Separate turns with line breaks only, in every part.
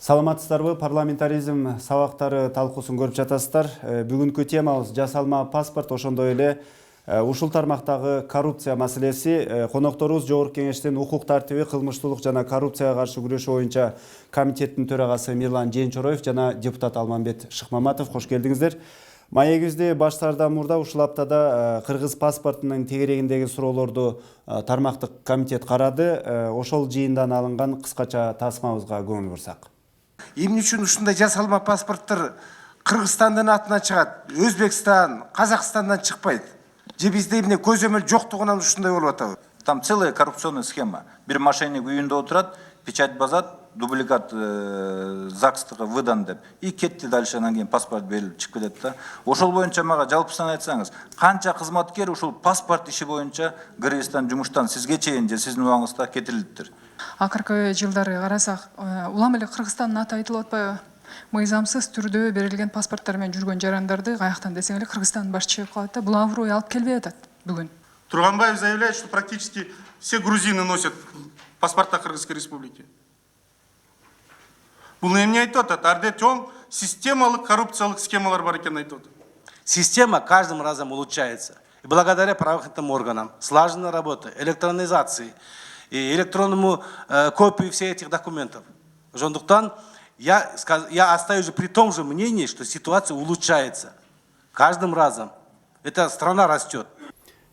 Саламатсыздарбы, парламентаризм сабактары талкуусун көрүп жатасыздар. Бүгүнкү темабыз жасалма паспорт, ошондой эле ушул тармактагы коррупция маселеси. Конокторубуз Жогорку Кеңештин укук тартиби, кылмыштуулук жана коррупцияга каршы күрөшүү боюнча комитеттин төрагасы Мирлан Жээнчороев жана депутат Алмамбет Шыкмаматов. Кош келдиңиздер. Маегибизди баштаардан мурда ушул аптада кыргыз паспортунун тегерегиндеги суроолорду тармактык комитет карады. Ошол жыйындан алынган кыскача тасмабызга көңүл бурсак.
Эмне үчүн ушундай жасалма паспорттор Кыргызстандын атынан чыгат, Өзбекстан, Казакстандан чыкпайт? Же бизде эмне көзөмөл жоктугунан ушундай болуп атабы?
Там целая коррупционная схема. Бир мошенник үйүндө отурат, печать базат, дубликат ЗАГСтыга выдан деп. И кетти дальше, анан кийин паспорт берилип чыгып кетет да. Ошол боюнча мага жалпысынан айтсаңыз, канча кызматкер ушул паспорт иши боюнча Кыргызстан жумуштан сизге чейин же сиздин убагыңызда кетирилиптир?
Акыркы жылдары карасак, улам эле Кыргызстандын аты айтылып атпайбы? Мыйзамсыз түрдө берилген паспорттор менен жүргөн жарандарды каяктан десең эле Кыргызстандын башы чыгып калат да, бул абруй алып келбей атат бүгүн.
Турганбаев заявляет, что практически все грузины носят паспорта Кыргызской республики. Бул эмне айтып атат? Арды чоң системалык коррупциялык схемалар бар экенин айтып атат.
Система каждым разом улучшается. И благодаря правоохранительным органам, слаженной работе, электронизации и электронному копию всех этих документов. Жондуктан я остаюсь при том же мнении, что ситуация улучшается. Каждым разом. Эта страна растет.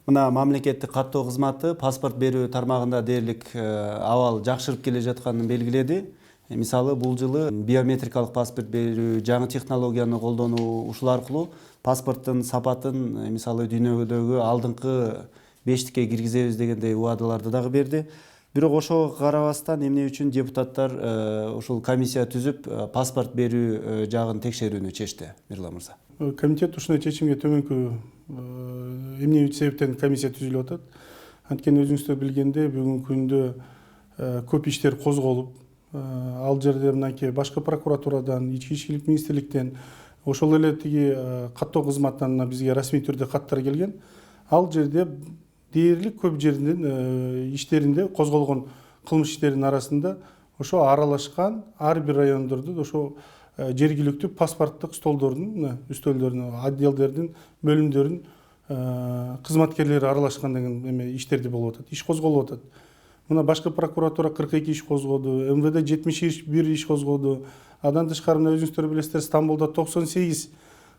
Мына мамлекеттик каттоо кызматы паспорт берүү тармагында дээрлик абал жакшырып келе жатканын белгиледи. Мисалы, бул жылы биометрикалык паспорт берүү, жаңы технологияны колдонуу, ушул аркылуу паспорттун сапатын, мисалы, дүйнөдөгү алдыңкы бештикке киргизебиз дегендей убадаларды дагы берди. Бирок ошого карабастан эмне үчүн депутаттар ушул комиссия түзүп паспорт берүү жагын текшерүүнү чечти, Мирлан мырза?
Комитет ушундай чечимге төмөнкү эмне себептен комиссия түзүлүп атат. Анткени өзүңүздөр билгендей, бүгүнкү күндө көп иштер козголуп, ал жерде мынакей башкы прокуратурадан, ички иштер министрликтен, ошол эле тиги каттоо кызматынан бизге расмий түрдө каттар келген. Ал жерде дээрлик көп жердин иштеринде козголгон кылмыш иштеринин арасында ошо аралашкан ар бир райондордо ошо жергиликтүү паспорттук столдордун, үстөлдөрүн, отделдердин, бөлүмдөрүн кызматкерлери аралашкан деген эме иштерди болуп атат, иш козголуп атат. Мына башкы прокуратура 42 иш козгоду, МВД 71 иш козгоду. Андан тышкары мына өзүңүздөр билесиздер, Стамбулда 98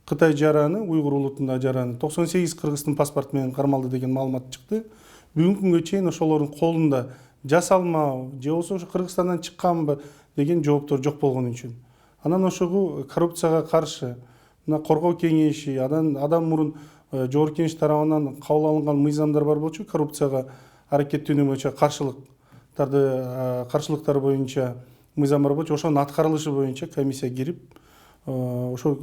Кытай жараны, Уйгур улутунда жараны, 98 Кыргыздын паспорт менен кармалды деген маалымат чыкты. Бүгүнкү күнгө чейин ошолордун колунда жасалма же болбосо ошо Кыргызстандан чыкканбы деген жооптор жок болгон үчүн. Анан ошого коррупцияга каршы мына коргоо кеңеши, адам мурун Жогорку Кеңеш тарабынан кабыл алынган мыйзамдар бар болчу, коррупцияга аракеттенүү боюнча каршылыктар боюнча мыйзам бар болчу, ошонун аткарылышы боюнча комиссия кирип, ошол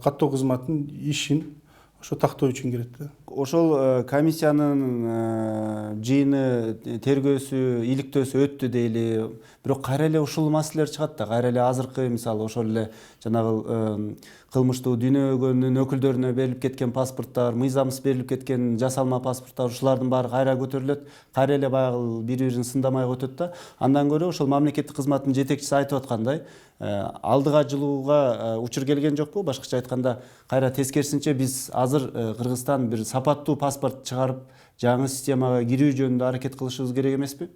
каттоо кызматынын ишин ошо тактоо үчүн кирет.
Ошол комиссиянын жыйыны, тергөөсү, иликтөөсү өттү дейли. Бирок кайра эле ушул маселелер чыгат да, кайра эле азыркы мисалы ошол эле жанагы кылмыштуу дүйнөгөнүн өкүлдөрүнө берилип кеткен паспорттор, мыйзамсыз берилип кеткен жасалма паспорттор, ушулардын баары кайра көтөрүлөт, кайра эле баягы бири-бирин сындамай өтөт да. Андан көрө ошол мамлекеттик кызматтын жетекчиси айтып аткандай, алдыга жылууга учур келген жокпу? Башкача айтканда, кайра тескерисинче биз азыр Кыргызстан бир сапаттуу паспорт чыгарып, жаңы системага кирүү жөнүндө аракет кылышыбыз керек эмеспи?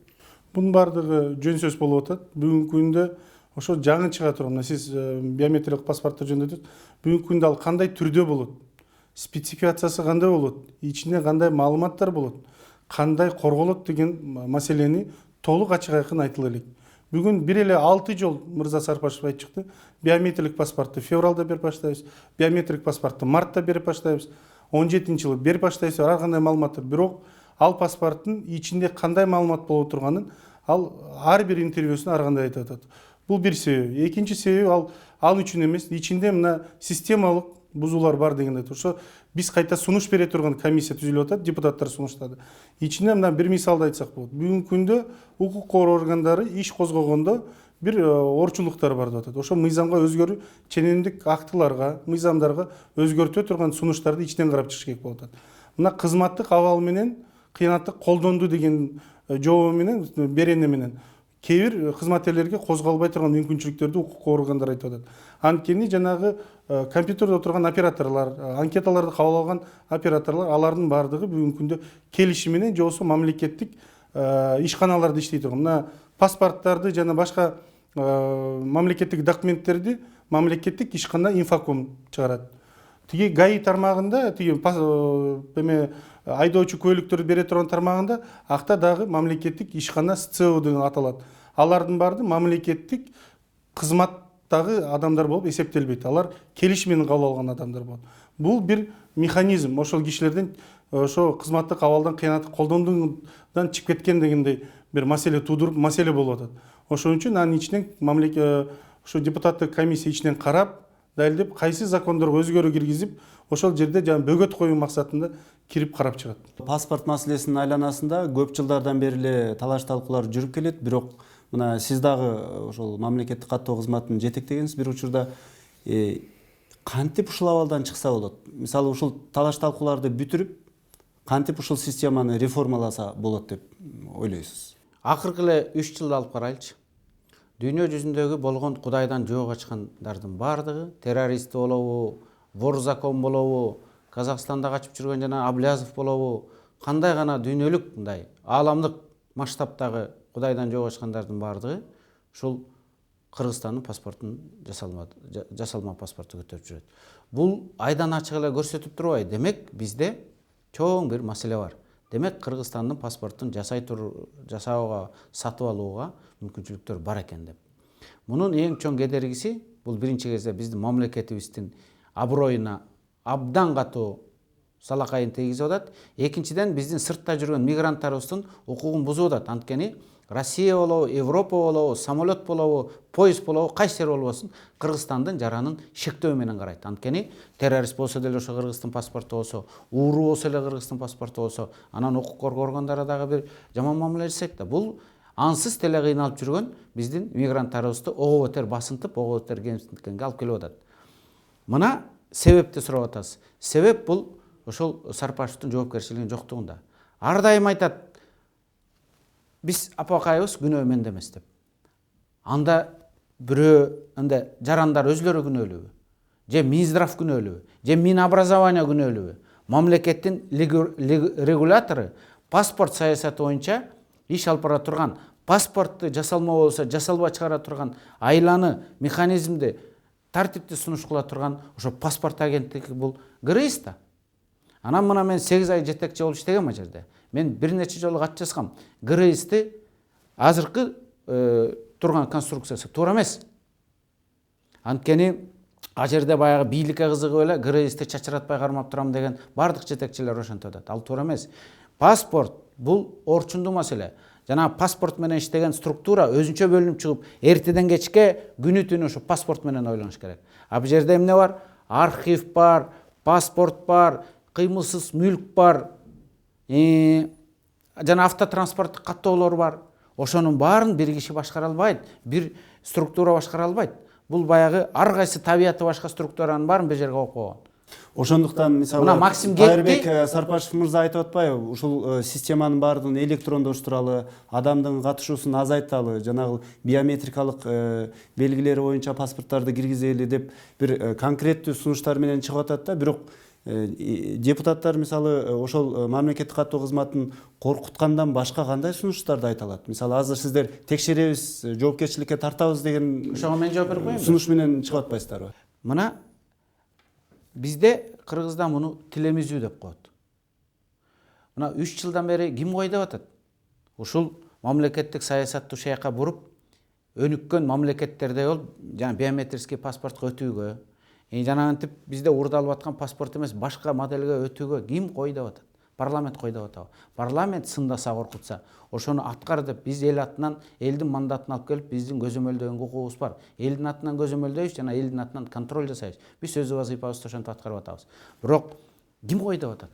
Бунун баардыгы жөн сөз болуп атат. Бүгүнкү күндө ошо жаңы чыга турган, сиз биометриялык паспорттор жөнүндө айтып, бүгүнкү күндө ал кандай түрдө болот? Спецификациясы кандай болот? Ичинде кандай маалыматтар болот? Кандай корголот деген маселени толук ачык айкын айтылып элек. Бүгүн бир эле 6 жол Мырза Сарпашев айтып чыкты. Биометрик паспортты февралда берип баштайбыз, биометрик паспортты мартта берип баштайбыз, 17-жылы берип баштайбыз, ар кандай маалыматтар. Бирок ал паспорттун ичинде кандай маалымат болуп турганын ал ар бир интервьюсунда ар кандай айтып атат. Бул бир себеп. Экинчи себеп ал үчүн эмес, ичинде мына системалык бузуулар бар деген айтып. Ошо биз кайта сунуш бере турган комиссия түзүлүп атат, депутаттар сунуштады. Ичинде мына бир мисалды айтсак болот. Бүгүнкү күндө укук коргоо органдары иш козгогондо бир орчулуктар бар деп атат. Ошо мыйзамга өзгөрүү, ченемдик актыларга, мыйзамдарга өзгөртө турган сунуштарды ичинен карап чыгыш керек болуп атат. Мына кызматтык абал менен кыянаттык колдонду деген жообу менен, берени менен кээ бир кызматкерлерге козголбой турган мүмкүнчүлүктөрдү укук органдар айтып атат. Анткени жанагы компьютерде отурган операторлор, анкеталарды кабыл алган операторлор, алардын баардыгы бүгүнкү күндө келишим менен же болбосо мамлекеттик ишканаларда иштей турган. Мына паспорттарды жана башка мамлекеттик документтерди мамлекеттик ишкана Инфоком чыгарат. Тиги ГАИ тармагында, тиги айдоочу көлүктөрдү бере турган тармагында акта дагы мамлекеттик ишкана СЦО деген аталат. Алардын баардыгы мамлекеттик кызматтагы адамдар болуп эсептелбейт. Алар келишим менен кабыл алган адамдар болот. Бул бир механизм, ошол кишилерден ошо кызматтык абалдан кыянаттык колдонуудан чыгып кеткен дегендей бир маселе туудуруп, маселе болуп атат. Ошон үчүн анын ичинен ошо депутаттык комиссия ичинен карап, далилдеп, кайсы закондорго өзгөрүү киргизип, ошол жерде жана бөгөт коюу максатында кирип карап чыгат.
Паспорт маселесинин айланасында көп жылдардан бери эле талаш талкуулар жүрүп келет, бирок мына сиз дагы ошол мамлекеттик каттоо кызматын жетектегенсиз бир учурда. Кантип ушул абалдан чыкса болот? Мисалы ушул талаш талкууларды бүтүрүп, кантип ушул системаны реформаласа болот деп ойлойсуз?
Акыркы эле 3 жылды алып карайлычы. Дүйнө жүзүндөгү болгон Кудайдан жөө качкандардын баардыгы, террорист болобу, вор закон болобу, Казакстанда качып жүргөн жана Аблязов болобу, кандай гана дүйнөлүк мындай ааламдык масштабтагы Кудайдан жөө качкандардын баардыгы ушул Кыргызстандын паспортун жасалма паспорту көтөрүп жүрөт. Бул айдан ачык эле көрсөтүп турбайбы? Демек бизде чоң бир маселе бар. Демек Кыргызстандын паспортун жасауга, сатып алууга мүмкүнчүлүктөр бар экен деп. Мунун эң чоң кедергиси бул биринчи кезде биздин мамлекетибиздин аброюна абдан катуу салакайын тийгизип атат. Экинчиден биздин сыртта жүргөн мигранттарыбыздын укугун бузуп атат. Анткени Россия болобу, Европа болобу, самолет болобу, поезд болобу, кайсы жер болбосун Кыргызстандын жаранын шектөө менен карайт. Анткени террорист болсо деле ошо Кыргыздын паспорту болсо, ууру болсо эле Кыргыздын паспорту болсо, анан укук коргоо органдары дагы бир жаман мамиле жасайт да. Бул ансыз деле кыйналып жүргөн биздин мигранттарыбызды ого бетер басынтып, ого бетер кемсинткенге алып келип атат. Мына себепти сурап атасыз. Себеп бул ошол Сарпашевдин жоопкерчилигинин жоктугунда. Ар дайым айтат, биз апакайыбыз күнөө менде эмес деп. Анда бирөө жарандар өзлөрү күнөөлүүбү? Же Минздрав күнөөлүүбү? Же Минобразование күнөөлүүбү? Мамлекеттин регулятору паспорт саясаты боюнча иш алып бара турган, паспортту жасалма болсо жасалбай чыгара турган айланы, механизмди тартипти сунуш кыла турган ошо паспорт агенттиги бул ГРИС да. Анан мына мен 8 ай жетекчи болуп иштегем жерде. Мен бир нече жолу кат жазгам. ГРИСти азыркы турган конструкциясы туура эмес. Анткени а жерде баягы бийликке кызыгып эле ГРИСти чачыратпай кармап турам деген бардык жетекчилер ошентип атат. Ал туура эмес. Паспорт бул орчундуу маселе. Жана паспорт менен иштеген структура өзүнчө бөлүнүп чыгып, эртеден кечке күнү түнү ошо паспорт менен ойлонуш керек. А бул жерде эмне бар? Архив бар, паспорт бар, кыймылсыз мүлк бар, жана автотранспорттук каттоолор бар. Ошонун баарын бир киши башкара албайт, бир структура башкара албайт. Бул баягы ар кайсы табияты башка структуранын баарын бир жерге коюп койгон.
Ошондуктан мисалы Кайырбек Сарпашев мырза айтып атпайбы, ушул системанын баардыгын электрондоштуралы, адамдын катышуусун азайталы, жанагы биометрикалык белгилери боюнча паспорттарды киргизели деп бир конкреттүү сунуштар менен чыгып атат да. Бирок депутаттар мисалы ошол мамлекеттик каттоо кызматын коркуткандан башка кандай сунуштарды айта алат? Мисалы азыр сиздер текшеребиз, жоопкерчиликке тартабыз деген
ошого мен жооп берип коеюнбу?
Сунуш менен чыгып атпайсыздарбы?
Мына бизде Кыргызда муну тилемизүү деп коет. Мына 3 жылдан бери ким кой деп атат? Ушул мамлекеттик саясатты ушул жака буруп, өнүккөн мамлекеттерде болуп, жана биометрический паспортко өтүүгө, жанагынтип бизде уурдалып аткан паспорт эмес, башка моделге өтүүгө ким кой деп атат? Парламент кой деп атабы? Парламент сындаса, коркутса, ошону аткар деп биз эл атынан, элдин мандатын алып келип, биздин көзөмөлдөгөн укугубуз бар. Элдин атынан көзөмөлдөйбүз, жана элдин атынан контроль жасайбыз. Биз өз вазыйфабызды ошентип аткарып атабыз. Бирок ким кой деп атат?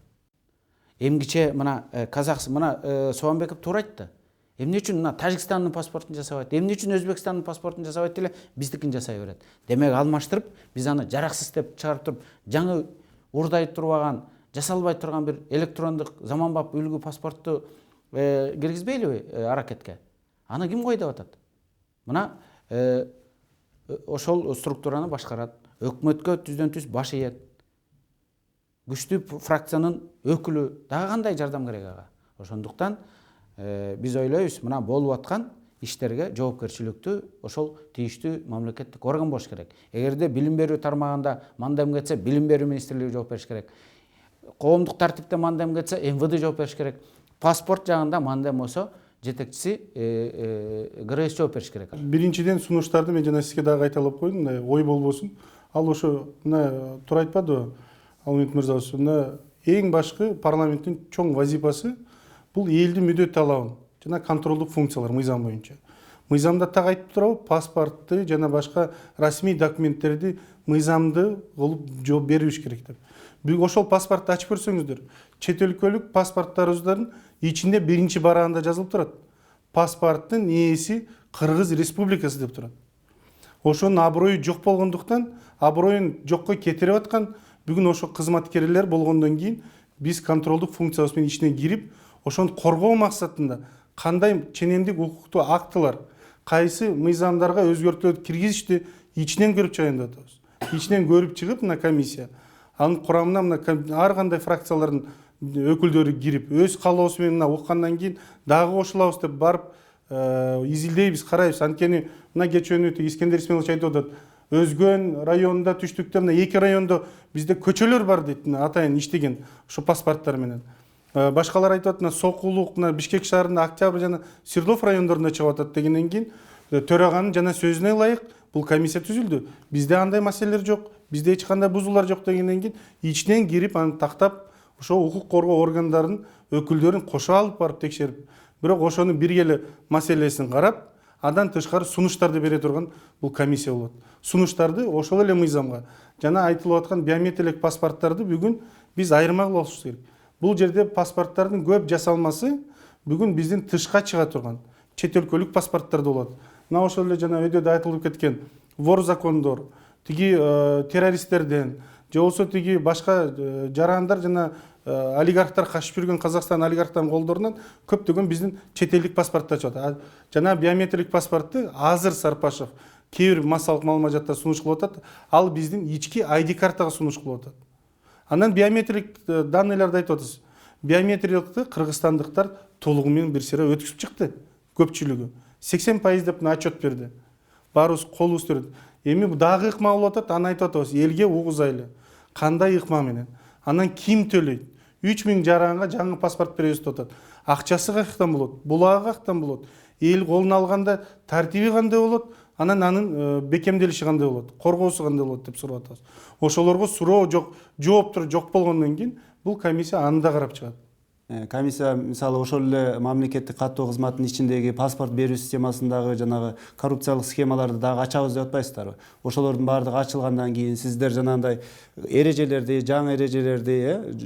Эмгиче мына Казакстан, мына Соонбеков туура айтты. Эмне үчүн мына Тажикстандын паспортун жасабайт, эмне үчүн Өзбекстандын паспортун жасабайт деле биздикин жасай берет. Демек алмаштырып, биз аны жараксыз деп чыгарып туруп, жаңы урдай турбаган, жасалбай турган бир электрондук заманбап үлгү паспортту киргизбейлиби аракетке? Аны ким кой деп атат? Мына ошол структураны башкарат, өкмөткө түздөн түз баш ийет. Күчтүү фракциянын өкүлү дагы кандай жардам керек ага? Ошондуктан биз ойлойбуз, мына болуп аткан иштерге жоопкерчиликтүү ошол тийиштүү мамлекеттик орган болуш керек. Эгерде билим берүү тармагында мандем кетсе, билим берүү министрлиги жооп бериш керек. Коомдук тартипте мандем кетсе, МВД жооп бериш керек. Паспорт жагында мандем болсо, жетекчиси ГРС жооп бериш керек.
Биринчиден сунуштарды мен жана сизге дагы айталап койдум, ой болбосун. Ал ошо мына туура айтпадыбы Алмет мырза, мына эң башкы парламенттин чоң вазифасы бул элдин мүдө талабын жана контролдук функциялар мыйзам боюнча. Мыйзамда так айтып турабы, паспортты жана башка расмий документтерди мыйзамды кылып жооп бериш керек деп. Бүгүн ошол паспортты ачып көрсөңүздөр, чет өлкөлүк паспорттарыбыздын ичинде биринчи барагында жазылып турат. Паспорттун ээси Кыргыз Республикасы деп турат. Ошонун аброю жок болгондуктан, аброюн жокко кетирип аткан бүгүн ошо кызматкерлер болгондон кийин биз контролдук функциябыз менен ичине кирип, ошону коргоо максатында кандай ченемдик укуктуу актылар, кайсы мыйзамдарга өзгөртүүлөрдү киргизишти ичинен көрүп чыгайын деп атабыз. Ичинен көрүп чыгып мына комиссия, анын курамына мына ар кандай фракциялардын өкүлдөрү кирип, өз каалоосу менен мына уккандан кийин дагы кошулабыз деп барып изилдейбиз, карайбыз. Анткени мына кечөөнү Искендер Исмаилович айтып атат, Өзгөн районунда, түштүктө мына 2 райондо бизде көчөлөр бар дейт, атайын иштеген ошо паспорттар менен. Башкалар айтып атат, Сокулук, Бишкек шаарында, Октябрь жана Свердлов райондорунда чыгып атат дегенден кийин төраганын жана сөзүнө ылайык бул комиссия түзүлдү. Бизде андай маселелер жок, бизде эч кандай бузуулар жок дегенден кийин ичинен кирип аны тактап ошо укук коргоо органдарынын өкүлдөрүн кошо алып барып текшерип, бирок ошонун бир эле маселесин карап, андан тышкары сунуштарды бере турган бул комиссия болот. Сунуштарды ошол эле мыйзамга жана айтылып аткан биометриялык паспорттарды бүгүн биз айырма кылып алышыбыз керек. Бул жерде паспорттардын көп жасалмасы бүгүн биздин тышка чыга турган чет өлкөлүк паспорттарда болот. Мына ошол эле жана өйдө да айтылып кеткен вор закондор, тиги террористтерден, же болбосо тиги башка жарандар жана олигархтар качып жүргөн Казакстан олигархтарынын колдорунан көптөгөн биздин чет элдик паспорттар чыгат. Жана биометрик паспортты азыр Сарпашев кээ бир массалык маалыматта сунуш кылып атат, ал биздин ички ID картага сунуш кылып атат. Андан биометрик данныйларды айтып атабыз. Биометриялыкты кыргызстандыктар толугу менен бир сыйра өткүзүп чыкты. Көпчүлүгү 80% деп отчет берди. Баарыбыз колубуз төрөт. Эми дагы ыкма болуп атат, аны айтып атабыз. Элге угузайлы. Кандай ыкма менен? Анан ким төлөйт? 3000 жаранга жаңы паспорт беребиз деп атат. Акчасы каяктан болот? Булагы каяктан болот? Эл колуна алганда тартиби кандай болот? Анан анын бекемделиши кандай болот? Коргоосу кандай болот деп сурап атабыз. Ошолорго суроо жок, жооптор жок болгондон кийин бул комиссия аны да карап чыгат.
Комиссия мисалы ошол эле мамлекеттик каттоо кызматынын ичиндеги паспорт берүү системасындагы жанагы коррупциялык схемаларды дагы ачабыз деп атпайсыздарбы? Ошолордун баардыгы ачылгандан кийин сиздер жанагындай эрежелерди, жаңы эрежелерди,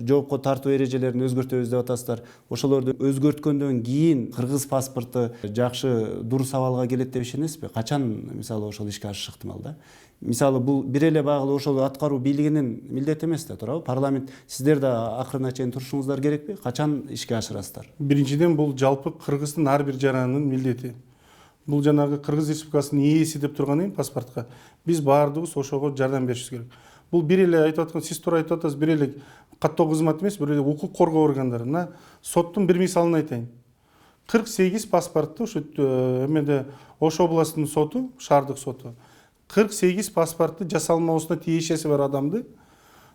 жоопко тартуу эрежелерин өзгөртөбүз деп атасыздар. Ошолорду өзгөрткөндөн кийин кыргыз паспорту жакшы дурус абалга келет деп ишенесизби? Качан мисалы ошол ишке ашыш ыктымал да? Мисалы бул бир эле багылуу ошол аткаруу бийлигинин милдети эмес да, туурабы? Парламент сиздер да акырына чейин турушуңуздар керекпи? Качан ишке ашырасыздар?
Биринчиден бул жалпы Кыргыздын ар бир жаранынын милдети. Бул жанагы Кыргыз Республикасынын ээси деп турган паспортко биз баардыгыбыз ошого жардам беришибиз керек. Бул бир эле айтып аткан, сиз туура айтып атасыз, бир эле каттоо кызматы эмес, бир эле укук коргоо органдары. Мына соттун бир мисалын айтайын. 48 паспортты ошо эмеде Ош областынын соту, шаардык соту 48 паспортты жасалмоосуна тиешеси бар адамды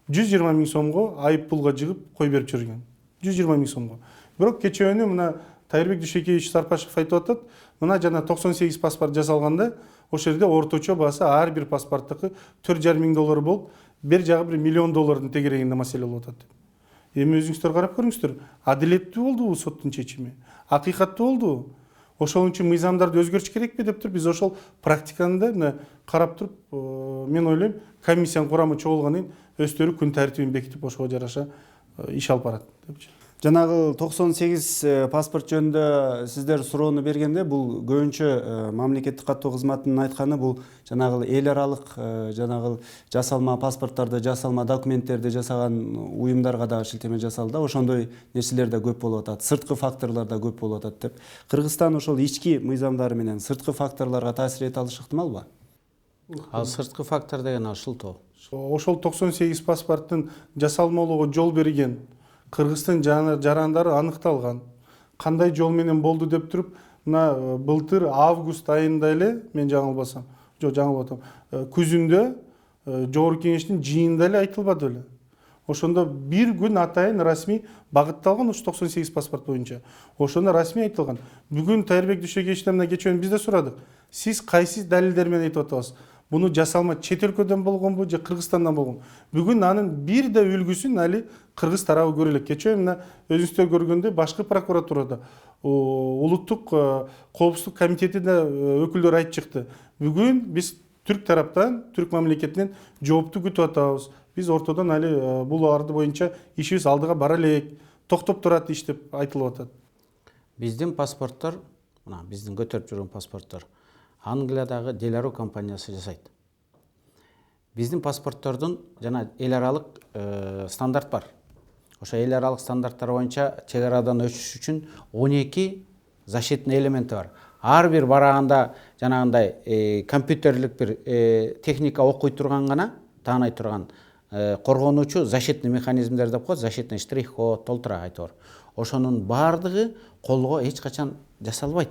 120 000 сомго айып пулга жыгып кой берип жүргөн. 120 000 сомго. Бирок кечөөнү мына Тайырбек Дүйшөкеевич Сарпашев айтып атат, мына жана 98 паспорт жасалганда ошол жерде орточо баасы ар бир паспорттукы $4,500 болуп, бир жагы $1 миллион тегерегинде маселе болуп атат. Эми өзүңүздөр карап көрүңүздөр, адилеттүү болдубу соттун чечими? Акыйкаттуу болдубу? Ошол үчүн мыйзамдарды өзгөртүш керекпи деп туруп биз ошол практиканы да карап туруп, мен ойлойм, комиссиянын курамы чогулгандан кийин өздөрү күн тартибин бекитип ошого жараша иш алып барат деп.
Жанагы 98 паспорт жөнүндө сиздер суроону бергенде бул көбүнчө мамлекеттик каттоо кызматынын айтканы бул жанагы эл аралык жанагы жасалма паспорттарды, жасалма документтерди жасаган уюмдарга да шилтеме жасалды да, ошондой нерселер да көп болуп атат, сырткы факторлор да көп болуп атат деп. Кыргызстан ошол ички мыйзамдары менен сырткы факторлорго таасир эте алышы ыктымалбы?
Ал сырткы фактор деген ал шылтоо.
Ошол 98 паспорттун жасалмалууга жол берген Кыргыздын жарандары аныкталган. Кандай жол менен болду деп туруп, мына былтыр август айында эле, мен жаңылбасам, жаңылып атам, күзүндө жогорку кеңештин жыйынында эле айтылбады эле. Ошондо бир күн атайын расмий багытталган ушу 98 паспорт боюнча. Ошондо расмий айтылган. Бүгүн Тайырбек Дүйшөкеевичтен мына кечээ биз да сурадык. Сиз кайсы далилдер менен айтып атасыз? Буну жасалма чет өлкөдөн болгонбу же Кыргызстандан болгонбу? Бүгүн анын бир да үлгүсүн али Кыргыз тарабы көрө элек. Кечээ мына өзүңүздөр көргөндө башкы прокуратурада улуттук коопсуздук комитетинде өкүлдөр айтып чыкты. Бүгүн биз түрк тараптан, түрк мамлекетинен жоопту күтүп атабыз. Биз ортодон али бул арды боюнча ишибиз алдыга бара элек, токтоп турат иш деп айтылып атат.
Биздин паспорттор, мына биздин көтөрүп жүргөн паспорттор Англиядагы Делaro компаниясы жасайт. Биздин паспорттордун жана эл аралык стандарт бар. Ошо эл аралык стандарттар боюнча чек арадан өтүш үчүн 12 защитный элементи бар. Ар бир бараганда жанагындай компьютерлик бир техника окуй турган гана, таанай турган коргонуучу защитный механизмдер деп коет, защитный штрих-код, толтура айтор. Ошонун бардыгы колго эч качан жасалбайт.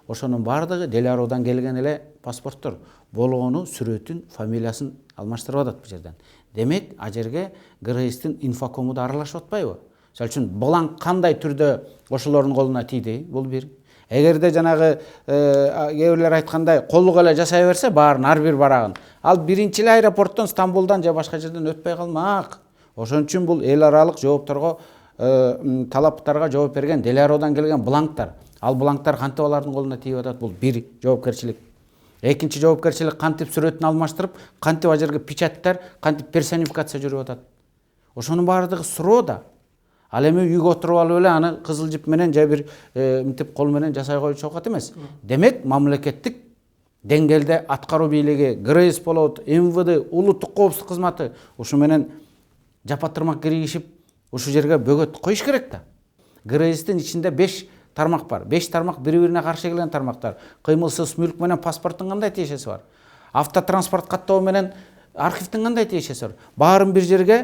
Ошонун бардыгы Делародан келген эле паспорттор. Болгону сүрөтүн, фамилиясын алмаштырып атат бул жерден. Демек, а жерге ГРСтин инфокому да аралашып атпайбы? Мисалы үчүн бланк кандай түрдө ошолордун колуна тийди? Бул бир. Эгерде жанагы кээ бирлер айткандай колго эле жасай берсе, баарын ар бир барагын, ал биринчи эле аэропорттон, Стамбулдан же башка жерден өтпөй калмак. Ошон үчүн бул эл аралык жоопторго, талаптарга жооп берген Делародан келген бланктар. Ал бланктар кантип алардын колуна тийип атат? Бул бир жоопкерчилик. Экинчи жоопкерчилик кантип сүрөтүн алмаштырып, кантип ажерге печаттар, кантип персонификация жүрүп атат. Ошонун баардыгы суроо да. Ал эми үйгө отуруп алып эле аны кызыл жип менен же бир мынтип кол менен жасай коюучу окат эмес. Демек, мамлекеттик деңгээлде аткаруу бийлиги, ГРС болот, МВД, улуттук коопсуздук кызматы ушу менен жапа-тырмак киргизип, ушу жерге бөгөт коюш керек да. ГРСтин ичинде 5 тармак бар. 5 тармак бири-бирине каршы келген тармактар. Кыймылсыз мүлк менен паспорттун кандай тиешеси бар? Автотранспорт каттоо менен архивдин кандай тиешеси бар? Баарын бир жерге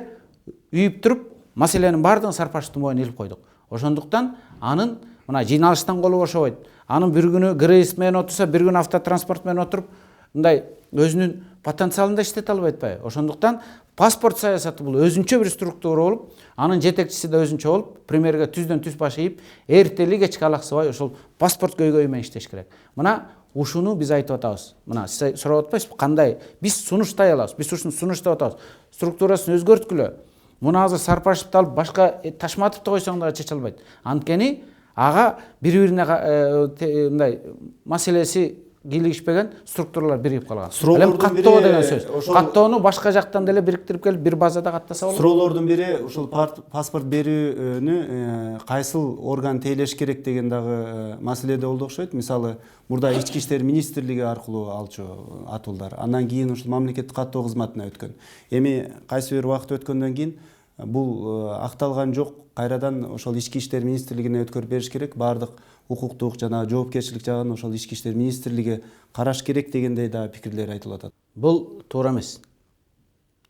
үйүп туруп, маселенин баардыгын сарпаштын боюна илип койдук. Ошондуктан анын мына жыйналыштан колу бошобойт. Анын бир күнү ГРС менен отурса, бир күнү автотранспорт менен отуруп, мындай өзүнүн потенциалын да иштете албай атпайбы? Ошондуктан паспорт саясаты бул өзүнчө бир структура болуп, анын жетекчиси да өзүнчө болуп, премьерге түздөн түз баш ийип, эртели кечке алаксыбай ошол паспорт көйгөйү менен иштеш керек. Мына ушуну биз айтып атабыз. Мына сиз сурап атпайсызбы, кандай? Биз сунуштай алабыз. Биз ушуну сунуштап атабыз. Структурасын өзгөрткүлө. Муну азыр сарпашып алып, башка ташматып да койсоң да чече албайт. Анткени ага бири-бирине мындай маселеси кийлигишпеген структуралар биригип калган. Эми каттоо деген сөз. Каттоону башка жактан деле бириктирип келип бир базада каттаса болот.
Суроолордун бири ушул паспорт берүүнү кайсыл орган тейлеш керек деген дагы маселеде болду окшойт. Мисалы, мурда Ички иштер министрлиги аркылуу алчу атуулдар. Андан кийин ушул мамлекеттик каттоо кызматына өткөн. Эми кайсы бир убакыт өткөндөн кийин бул акталган жок. Кайрадан ошол Ички иштер министрлигине өткөрүп бериш керек. Бардык укуктук жана жоопкерчилик жагын ошол Ички иштер министрлиги караш керек дегендей да пикирлер айтылып атат.
Бул туура эмес.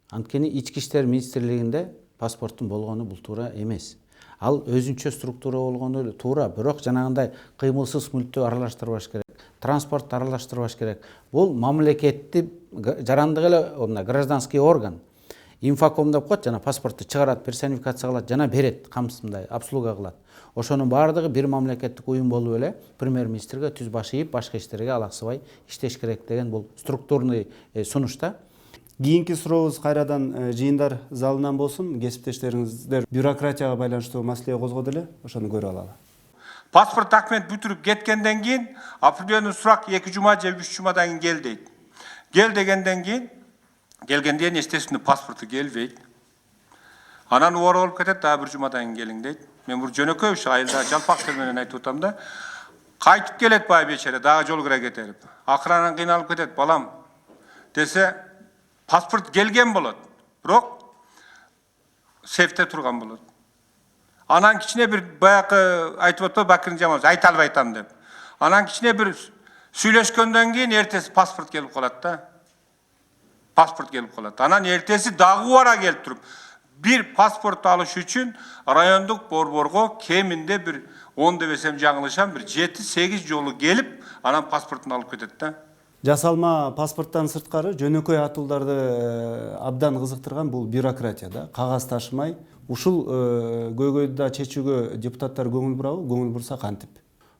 Анткени Ички иштер министрлигинде паспорттун болгону бул туура эмес. Ал өзүнчө структура болгону туура, бирок жанагындай кыймылсыз мүлктү аралаштырбаш керек, транспорт аралаштырбаш керек. Бул мамлекетти жарандык эле гражданский орган. Инфоком деп коет, жана паспортты чыгарат, персонификация кылат, жана берет, камсындай обслуга кылат. Ошонун баардыгы бир мамлекеттик уюм болуп эле премьер-министрге түз баш ийип, башка иштерге алаксыбай иштеш керек деген бул структурный сунуш да.
Кийинки сурообуз кайрадан жыйындар залынан болсун. Кесиптештериңиздер бюрократияга байланыштуу маселе козгоду эле, ошону көрүп алалы.
Паспорт документ бүтүрүп кеткенден кийин определенный сурак 2 жума же 3 жумадан кийин кел дейт. Кел дегенден кийин келгенден естественно паспорту келбейт.
Анан убар болуп кетет, дагы бир жумадан кийин келиң дейт. Мен бул жөнөкөй ушу айылда жалпак тил менен айтып атам да. Кайтып келет бай бечере, дагы жол кире кетирип. Акыры анан кыйналып кетет, балам десе паспорт келген болот, бирок сейфте турган болот. Анан кичине бир баягы айтып атпа Бакирдин жамасы айта албай атам деп. Анан кичине бир сүйлөшкөндөн кийин эртеси паспорт келип калат да. Паспорт келип калат. Анан эртеси дагы убара келип туруп, bir pasport alış üçün rayonduk borborgo keminde bir 10 desem жаңылышам bir 7-8 жолу gelip anam pasportunu alıp кетет да.
Жасалма паспорттан сырткары жөнөкөй атуулдарды абдан кызыктырган бул бюрократия да. Кагаз ташымай, ушул көйгөйдү да чечүүгө депутаттар көңүл бурабы? Көңүл бурса кантип?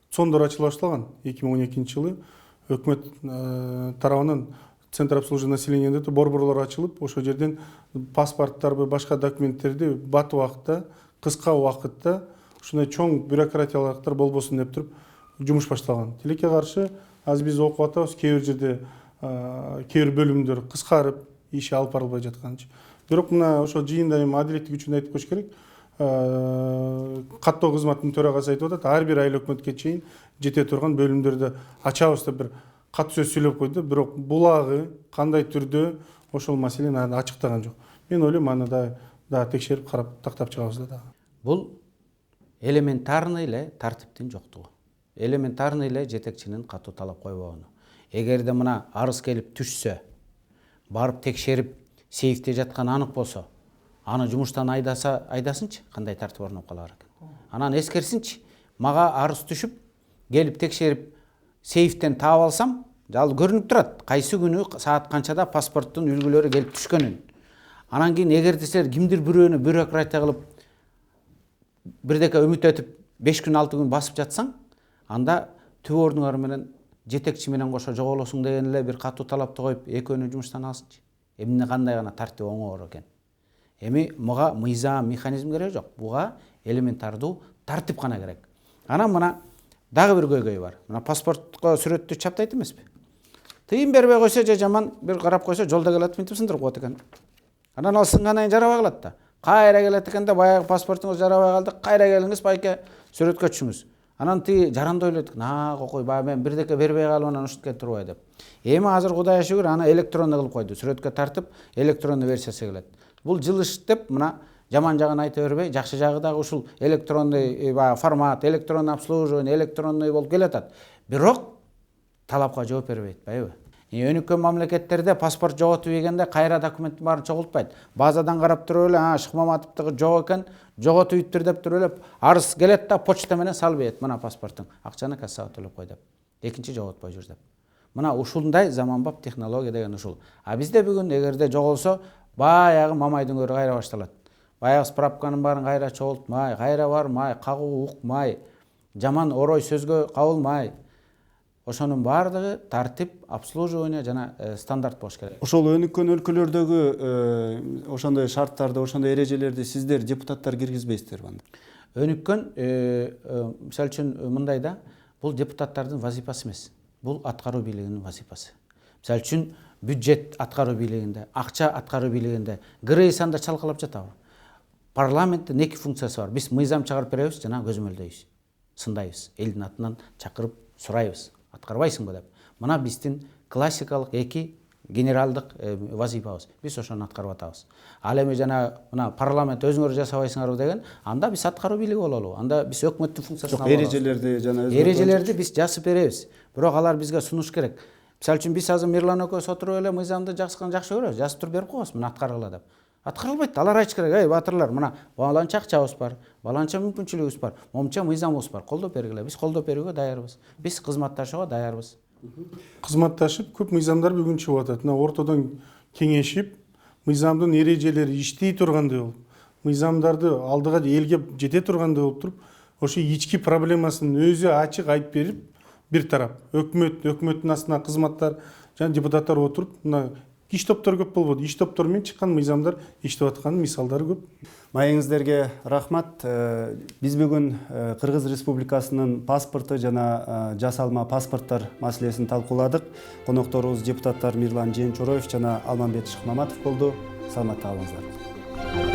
Сондор ачыла башталган 2012 жылы өкмөт тарабынан Центр обслуживания населения борборлор ачылып, ошол жерден паспорттарды, башка документтерди бат убакытта, кыска убакытта ушундай чоң бюрократиялыктар болбосун деп туруп жумуш башталган. Тилекке каршы азыр биз окуп атабыз, кээ бир жерде кээ бир бөлүмдөр кыскарып, иши алып барылбай жатканчы. Бирок мына ошол жыйында эми адилеттик үчүн айтып коюш керек. Каттоо кызматынын төрагасы айтып атат, ар бир айыл өкмөткө чейин жете турган бөлүмдөрдү ачабыз деп бир кат сөз сүйлөп койду, бирок булагы кандай түрдө ошол маселени ачыктаган жок. Мен ойлойм аны да текшерип карап тактап чыгабыз да.
Бул элементарный эле тартиптин жоктугу. Элементарный эле жетекчинин катуу талап койбогону. Эгерде мына арыз келип түшсө, барып текшерип, сейфте жаткан анык болсо, аны жумуштан айдасынчы, кандай тартип орноп калар экен. Анан эскерсинчи, мага арыз түшүп, келип текшерип, сейфтен таап алсам, ал көрүнүп турат. Кайсы күнү саат канчада паспорттун үлгүлөрү келип түшкөнүн. Анан кийин эгерде силер кимдир бирөөнү бюрократия кылып бирдеке үмүт этип 5 күн 6 күн басып жатсаң, анда түбө ордуңар менен жетекчи менен кошо жоголосуң деген эле бир катуу талапты коюп, экөөнү жумуштан алсынчы. Эмне кандай гана тартип оңоор экен. Эми мага мыйзам, механизм керек жок. Буга элементардуу тартип гана керек. Анан мына дагы бир көйгөй бар. Мына паспортко сүрөттү чаптайт эмеспи? Тыйын бербей койсо же жаман бир карап койсо жолдо келатып мынтип сындырып коет экен. Анан ал сынгандан кийин жарабай калат да. Кайра келет экен да, баягы паспортуңуз жарабай калды, кайра келиңиз байке сүрөткө түшүңүз. Анан тиги жаранды ойлойт, кокой, баягы мен бирдеке бербей калып анан ушинтке турбай деп. Эми азыр Кудайга шүгүр аны электронный кылып койду. Сүрөткө тартып, электронный версиясы келет. Бул жылыш деп мына жаман жагын айта бербей, жакшы жагы дагы ушул электронный формат, электронный обслуживание, электронный болуп келатат. Бирок талапка жооп бербейт, атпайбы? Өнүккөн мамлекеттерде паспорт жоготуп ийгенде кайра документтин баарын чогултпайт. Базадан карап туруп эле, Шыкмаматовдугу жок экен, жоготуп үйттүр деп туруп эле арыз келет да почта менен салып ийет. Мына паспортуң, акчаны кассага төлөп кой деп. Экинчи жоготпой жүр деп. Мына ушундай заманбап технология деген ушул. А бизде бүгүн эгерде жоголсо, баягы мамайдын көрү кайра башталат. Баягы справканын баарын кайра чогултмай, кайра бармай, кагуу укмай, жаман орой сөзгө кабылмай. Ошонун баардыгы тартип, обслуживание жана стандарт болуш керек.
Ошол өнүккөн өлкөлөрдөгү ошондой шарттарды, ошондой эрежелерди сиздер депутаттар киргизбейсиздерби анда?
Өнүккөн мисалы үчүн мындай да, бул депутаттардын вазифасы эмес. Бул аткаруу бийлигинин вазифасы. Мисалы үчүн бюджет аткаруу бийлигинде, акча аткаруу бийлигинде ГРЭС-анда чалкалап жатабы? Парламенттин эки функциясы бар. Биз мыйзам чыгарып беребиз жана көзөмөлдөйбүз. Сындайбыз. Элдин атынан чакырып сурайбыз. Аткарбайсыңбы деп. Мына биздин классикалык эки генералдык вазифабыз. Биз ошону аткарып атабыз. Ал эми жана мына парламент өзүңөр жасабайсыңарбы деген, анда биз аткаруу бийлиги бололу. Анда биз өкмөттүн функциясын алабыз.
Эрежелерди жана
эрежелерди биз жазып беребиз. Бирок алар бизге сунуш керек. Мисалы үчүн биз азыр Мирлан экөөбүз отуруп эле мыйзамды жакшы көрөбүз. Жазып туруп берип коебуз, мына аткаргыла деп. Аткарылбайт. Алар айтыш керек, эй батырлар, мына баланча акчабыз бар, баланча мүмкүнчүлүгүбүз бар, момча мыйзамыбыз бар, колдоп бергиле. Биз колдоп берүүгө даярбыз. Биз кызматташууга даярбыз.
Кызматташып көп мыйзамдар бүгүн чыгып атат. Мына ортодон кеңешип, мыйзамдын эрежелери иштей тургандай болуп, мыйзамдарды алдыга элге жете тургандай болуп туруп, ошо ички проблемасын өзү ачык айтып берип, бир тарап өкмөттүн астына кызматтар жана депутаттар отуруп, мына иш топтор көп болбоду. Иш топтор менен чыккан мыйзамдар иштеп аткан мисалдары көп.
Маегиңиздерге рахмат. Биз бүгүн Кыргыз Республикасынын паспорту жана жасалма паспорттар маселесин талкууладык. Конокторубуз депутаттар Мирлан Жээнчороев жана Алмамбет Шыкмаматов болду. Саламатта калыңыздар.